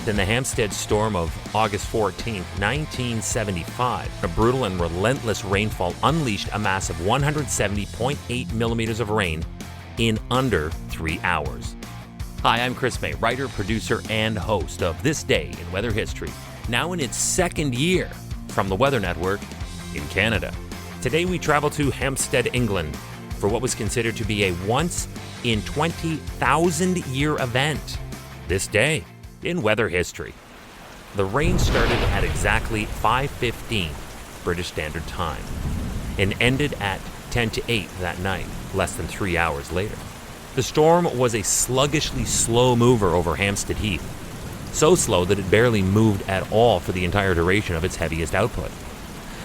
in the Hampstead storm of August 14, 1975, a brutal and relentless rainfall unleashed a massive 170.8 millimeters of rain in under 3 hours. Hi, I'm Chris May, writer, producer, and host of This Day in Weather History, now in its second year from the Weather Network in Canada. Today we travel to Hampstead, England, for what was considered to be a once-in-20,000-year event. This day in weather history. The rain started at exactly 5:15 British Standard Time and ended at 10 to 8 that night, less than 3 hours later. The storm was a sluggishly slow mover over Hampstead Heath, so slow that it barely moved at all for the entire duration of its heaviest output.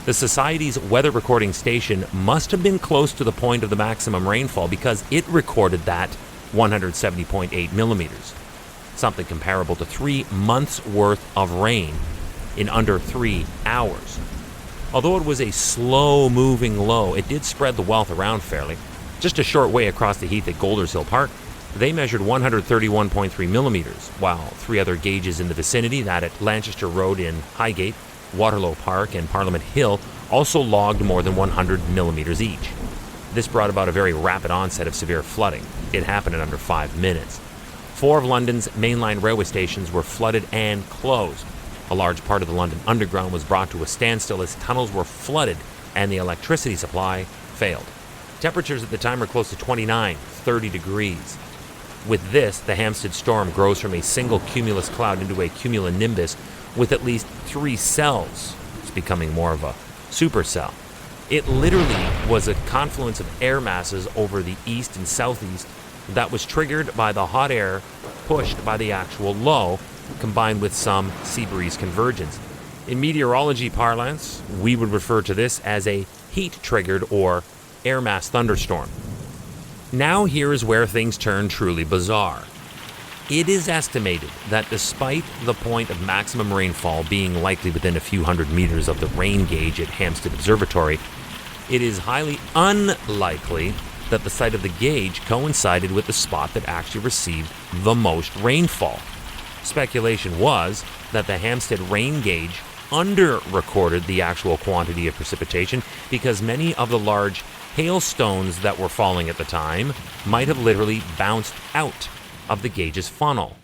The Society's weather recording station must have been close to the point of the maximum rainfall because it recorded that 170.8 millimeters, something comparable to 3 months' worth of rain in under 3 hours. Although it was a slow-moving low, it did spread the wealth around fairly. Just a short way across the heath at Golders Hill Park, they measured 131.3 millimeters, while 3 other gauges in the vicinity, that at Lanchester Road in Highgate, Waterloo Park, and Parliament Hill, also logged more than 100 millimeters each. This brought about a very rapid onset of severe flooding. It happened in under 5 minutes. 4 of London's mainline railway stations were flooded and closed. A large part of the London Underground was brought to a standstill as tunnels were flooded and the electricity supply failed. Temperatures at the time were close to 29, 30 degrees. With this, the Hampstead storm grows from a single cumulus cloud into a cumulonimbus with at least 3 cells. It's becoming more of a supercell. It literally was a confluence of air masses over the east and southeast that was triggered by the hot air pushed by the actual low, combined with some sea breeze convergence. In meteorology parlance, we would refer to this as a heat-triggered or air mass thunderstorm. Now here is where things turn truly bizarre. It is estimated that despite the point of maximum rainfall being likely within a few hundred meters of the rain gauge at Hampstead Observatory, it is highly unlikely that the site of the gauge coincided with the spot that actually received the most rainfall. Speculation was that the Hampstead rain gauge under-recorded the actual quantity of precipitation because many of the large hailstones that were falling at the time might have literally bounced out of the gauge's funnel.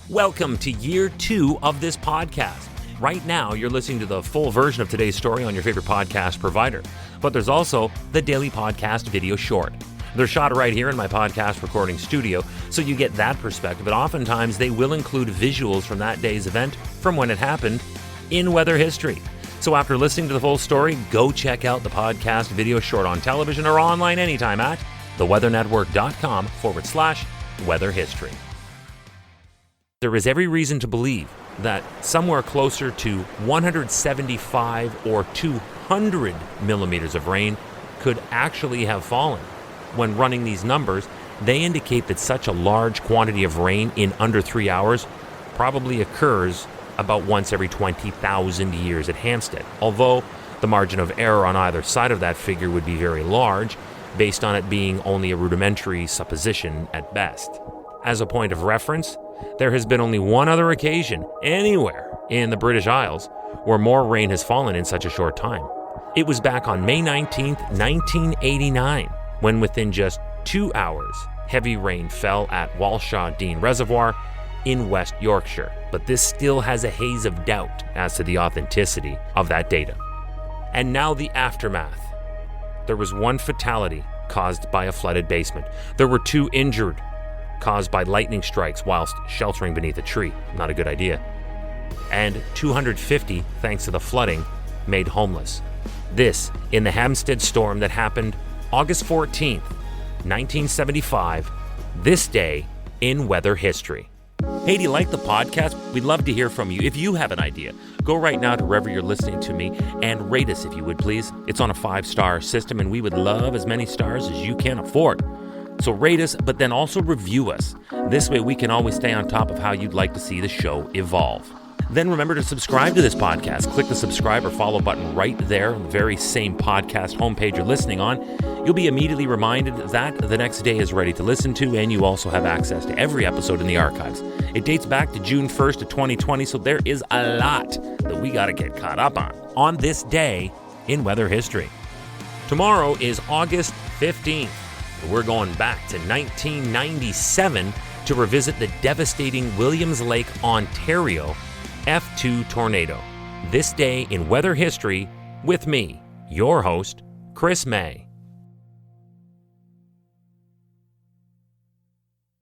Welcome to year 2 of this podcast. Right now, you're listening to the full version of today's story on your favorite podcast provider, but there's also the daily podcast video short. They're shot right here in my podcast recording studio, so you get that perspective, but oftentimes they will include visuals from that day's event from when it happened in weather history. So after listening to the full story, go check out the podcast video short on television or online anytime at theweathernetwork.com/weather history. There is every reason to believe that somewhere closer to 175 or 200 millimeters of rain could actually have fallen. When running these numbers, they indicate that such a large quantity of rain in under 3 hours probably occurs about once every 20,000 years at Hampstead, although the margin of error on either side of that figure would be very large, based on it being only a rudimentary supposition at best. As a point of reference, there has been only one other occasion anywhere in the British Isles where more rain has fallen in such a short time. It was back on May 19th, 1989, when within just 2 hours, heavy rain fell at Walshaw Dean Reservoir in West Yorkshire. But this still has a haze of doubt as to the authenticity of that data. And now the aftermath. There was 1 fatality caused by a flooded basement. There were 2 injured, caused by lightning strikes whilst sheltering beneath a tree. Not a good idea. And 250, thanks to the flooding, made homeless. This in the Hampstead storm that happened August 14th, 1975, this day in weather history. Hey, do you like the podcast? We'd love to hear from you. If you have an idea, go right now to wherever you're listening to me and rate us if you would, please. It's on a 5-star system, and we would love as many stars as you can afford. So rate us, but then also review us. This way we can always stay on top of how you'd like to see the show evolve. then remember to subscribe to this podcast. Click the subscribe or follow button right there on the very same podcast homepage you're listening on. You'll be immediately reminded that the next day is ready to listen to, and you also have access to every episode in the archives. It dates back to June 1st of 2020, so there is a lot that we got to get caught up on this day in weather history. Tomorrow is August 15th. We're going back to 1997 to revisit the devastating Williams Lake, Ontario F2 tornado. This day in weather history with me, your host, Chris May.